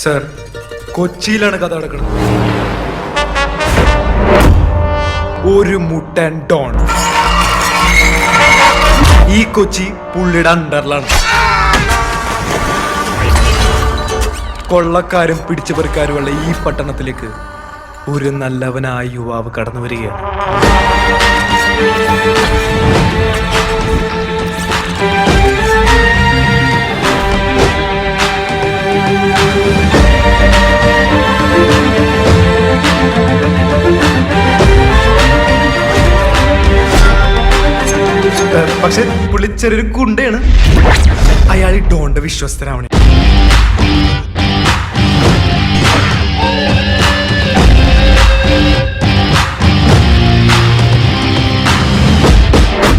Sir, കൊച്ചിയിലാണ് കഥ നടക്കുന്നത്. ഒരു മുട്ടൻ ഡോൺ. ഈ കൊച്ചി പുള്ളിയുടെ അണ്ടറിലാണ്. കൊള്ളക്കാരും പിടിച്ചുപറിക്കാരുമുള്ള ഈ പട്ടണത്തിലേക്ക് ഒരു നല്ലവനായ യുവാവ് കടന്നു വരികയാണ്. പക്ഷെ പുള്ളി ചെറിയൊരു കുണ്ടയാണ്. അയാൾ ഈ ഡോണിന്റെ വിശ്വസ്തനാവണേ.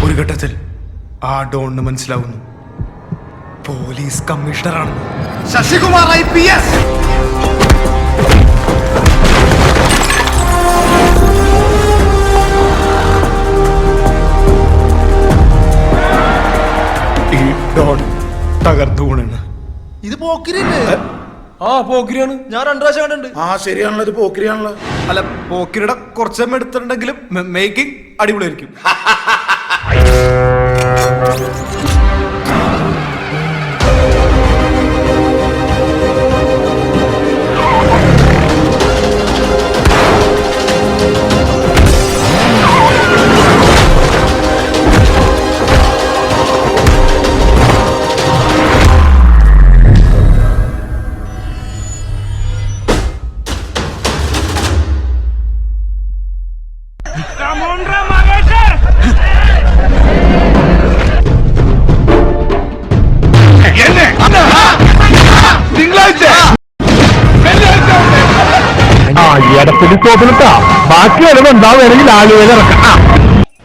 ഒരു ഘട്ടത്തിൽ ആ ഡോണിന് മനസ്സിലാവുന്നു പോലീസ് കമ്മീഷണറാണ് ശശികുമാർ IPS. ഈ ഡോൺ തകർന്നു വീണാണ്. ഇത് പോക്കിരിയല്ലേ? ആ പോക്കിരിയാണ്. ഞാൻ 2 പ്രാവശ്യം കണ്ടിട്ടുണ്ട്. ആ ശരിയാണല്ലോ, ഇത് പോക്കിരിയാണല്ലോ. അല്ല, പോക്കിരിയുടെ കുറച്ചമ്മ എടുത്തിട്ടുണ്ടെങ്കിലും മേക്കിംഗ് അടിപൊളിയായിരിക്കും.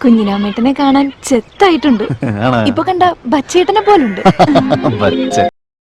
കുഞ്ഞിരാമേട്ടനെ കാണാൻ ചെത്തായിട്ടുണ്ട്. ഇപ്പൊ കണ്ട ബച്ചേട്ടനെ പോലുണ്ട്.